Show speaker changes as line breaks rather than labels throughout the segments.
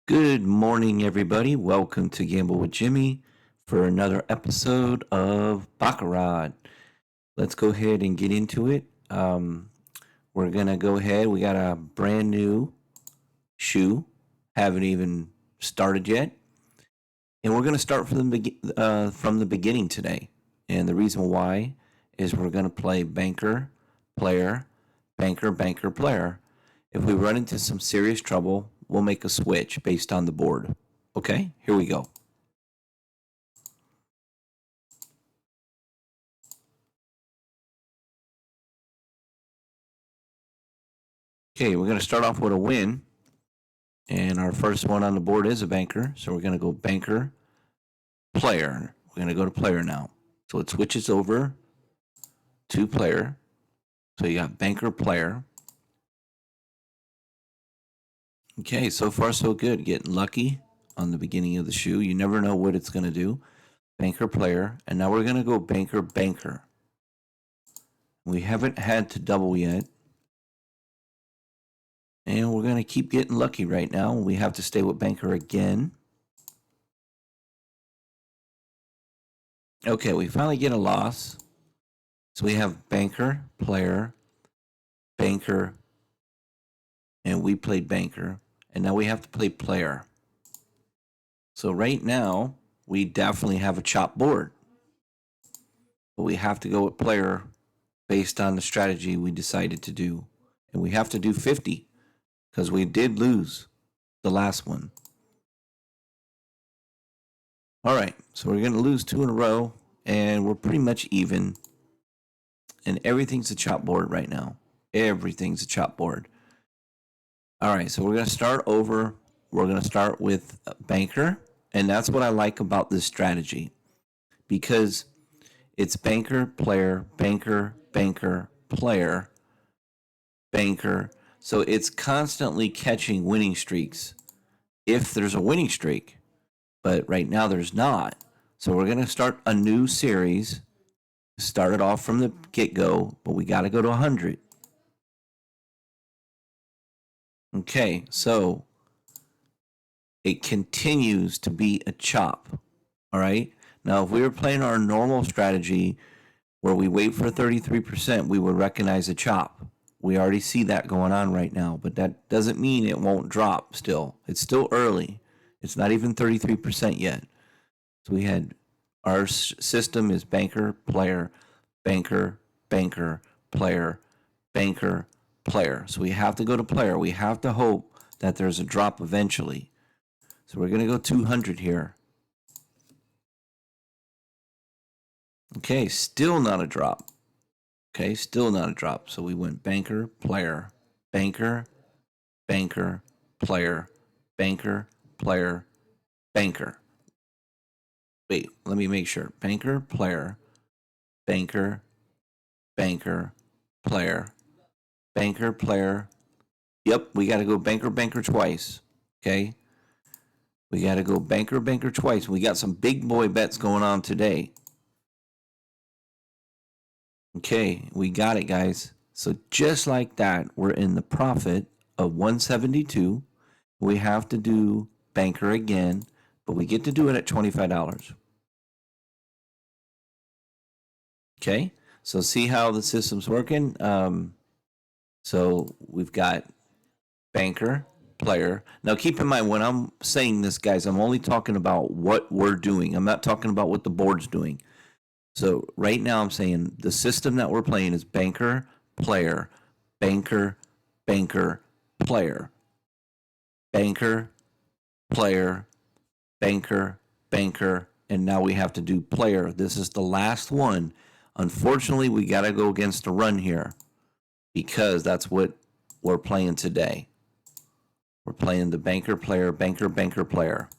Good morning, everybody. Welcome to Gamble with Jimmy for another episode of Baccarat. Let's go ahead and get into it. We're going to go ahead. We got a brand new shoe. Haven't even started yet. And we're going to start from the beginning today. And the reason why is we're going to play banker, player, banker, banker, player. If we run into some serious trouble, we'll make a switch based on the board. Okay, here we go. Okay, we're going to start off with a win. And our first one on the board is a banker. So we're going to go banker, player. We're going to go to player now. So it switches over to player. So you got banker, player. Okay, so far so good. Getting lucky on the beginning of the shoe. You never know what it's going to do. Banker, player. And now we're going to go banker, banker. We haven't had to double yet. And we're going to keep getting lucky right now. We have to stay with banker again. Okay, we finally get a loss. So we have banker, player, banker, and we played banker. And now we have to play player. So right now, we definitely have a chop board. But we have to go with player based on the strategy we decided to do. And we have to do 50 because we did lose the last one. All right, so we're going to lose 2 in a row, and we're pretty much even. And everything's a chop board right now. Everything's a chop board. All right, so we're going to start over. We're going to start with banker, and that's what I like about this strategy because it's banker, player, banker, banker, player, banker. So it's constantly catching winning streaks if there's a winning streak. But right now there's not. So we're going to start a new series. Start it off from the get-go, but we got to go to 100. Okay, so it continues to be a chop. All right. Now, if we were playing our normal strategy where we wait for 33%, we would recognize a chop. We already see that going on right now, but that doesn't mean it won't drop still. It's still early. It's not even 33% yet. So we had our system is banker, player, banker, banker, player, banker, player. So we have to go to player. We have to hope that there's a drop eventually. So we're going to go 200 here. Okay, still not a drop. Okay, still not a drop. So we went banker, player, banker, banker, player, banker, player, banker. Wait, let me make sure. Banker, player, banker, banker, player, banker, player. Yep, we got to go banker, banker twice. Okay, we got to go banker, banker twice. We got some big boy bets going on today. Okay, we got it, guys. So just like that, we're in the profit of 172. We have to do banker again, but we get to do it at $25. Okay, so see how the system's working. So we've got banker, player. Now keep in mind when I'm saying this, guys, I'm only talking about what we're doing. I'm not talking about what the board's doing. So right now I'm saying the system that we're playing is banker, player, banker, banker, player, banker, player, banker, banker, and now we have to do player. This is the last one. Unfortunately, we got to go against the run here because that's what we're playing today. We're playing the banker, player, banker, banker, player.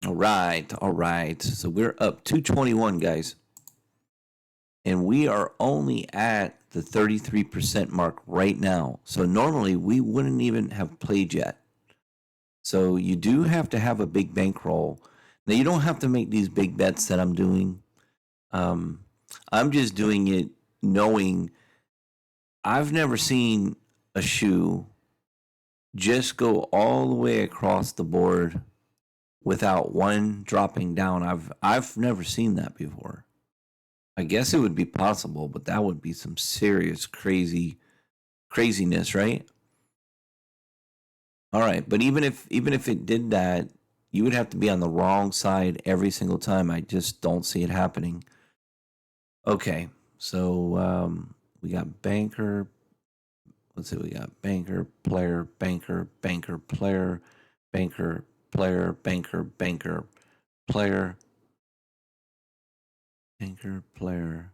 All right. So we're up 221, guys. And we are only at the 33% mark right now. So normally we wouldn't even have played yet. So you do have to have a big bankroll. Now you don't have to make these big bets that I'm doing. I'm just doing it knowing I've never seen a shoe just go all the way across the board without one dropping down. I've never seen that before. I guess it would be possible, but that would be some serious craziness, right? All right, but even if it did that, you would have to be on the wrong side every single time. I just don't see it happening. Okay, so we got banker. Let's see, we got banker, player, banker, banker, player, banker, player, banker, banker, player, banker, player,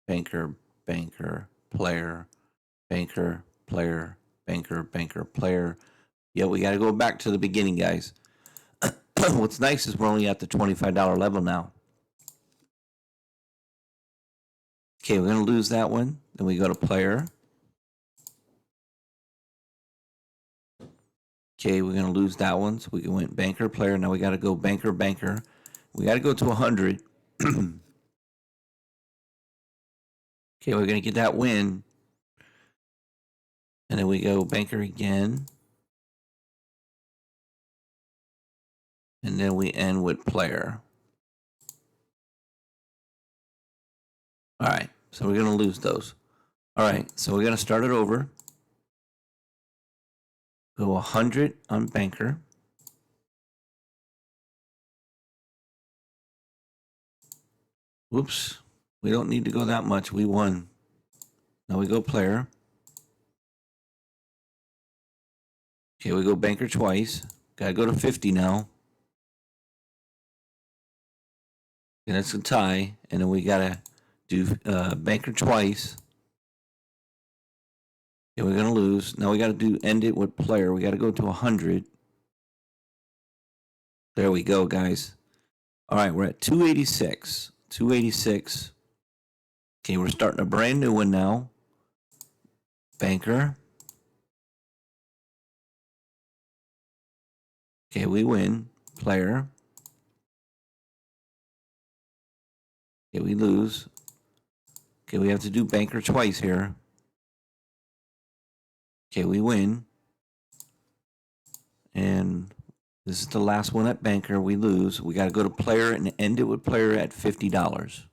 banker, banker, player, banker, player, banker, banker, player. Yeah, we got to go back to the beginning, guys. What's nice is we're only at the $25 level now. Okay, we're going to lose that one. Then we go to player. Okay, we're going to lose that one. So we went banker, player. Now we got to go banker, banker. We got to go to 100. Okay, we're going to get that win. And then we go banker again. And then we end with player. All right, so we're going to lose those. All right, so we're going to start it over. Go 100 on banker. Whoops, we don't need to go that much. We won. Now we go player. Okay, we go banker twice. Gotta go to 50 now. And that's a tie. And then we gotta do banker twice. Okay, we're gonna lose. Now we gotta end it with player. We gotta go to 100. There we go, guys. All right, we're at 286. 286. Okay, we're starting a brand new one now. Banker. Okay, we win. Player. Okay, we lose. Okay, we have to do banker twice here. Okay, we win. And this is the last one at banker. We lose. We got to go to player and end it with player at $50.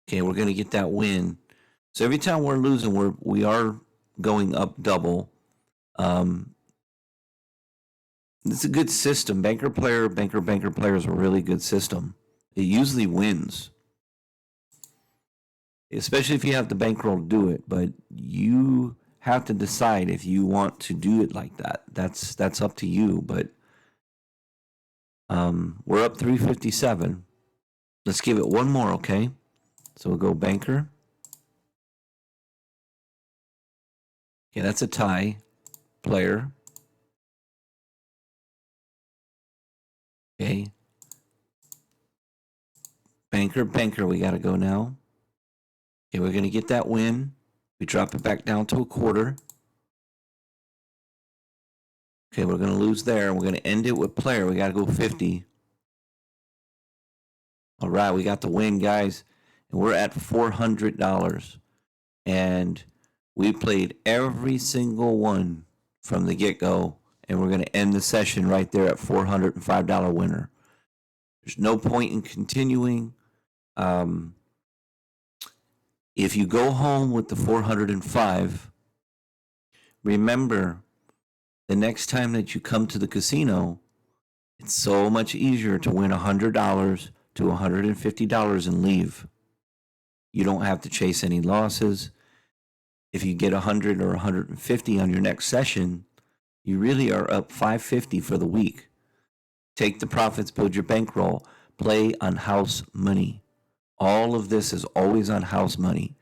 Okay, we're going to get that win. So every time we're losing, we are going up double. It's a good system. Banker, player, banker, banker, player is a really good system. It usually wins, especially if you have the bankroll to do it. But you have to decide if you want to do it like that. That's up to you. But we're up 357. Let's give it one more, okay? So we'll go banker. Okay, that's a tie. Player. Okay. Banker, banker, we got to go now. Okay, we're going to get that win. We drop it back down to a quarter. Okay, we're going to lose there. We're going to end it with player. We got to go 50. All right, we got the win, guys. And we're at $400. And we played every single one from the get-go. And we're going to end the session right there at $405 winner. There's no point in continuing. If you go home with the 405, remember the next time that you come to the casino, it's so much easier to win $100 to $150 and leave. You don't have to chase any losses. If you get 100 or 150 on your next session, you really are up $550 for the week. Take the profits, build your bankroll, play on house money. All of this is always on house money.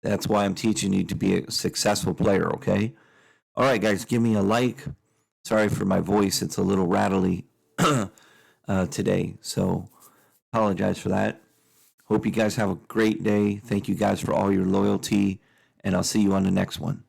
That's why I'm teaching you to be a successful player, okay? All right, guys, give me a like. Sorry for my voice. It's a little rattly today, so apologize for that. Hope you guys have a great day. Thank you guys for all your loyalty, and I'll see you on the next one.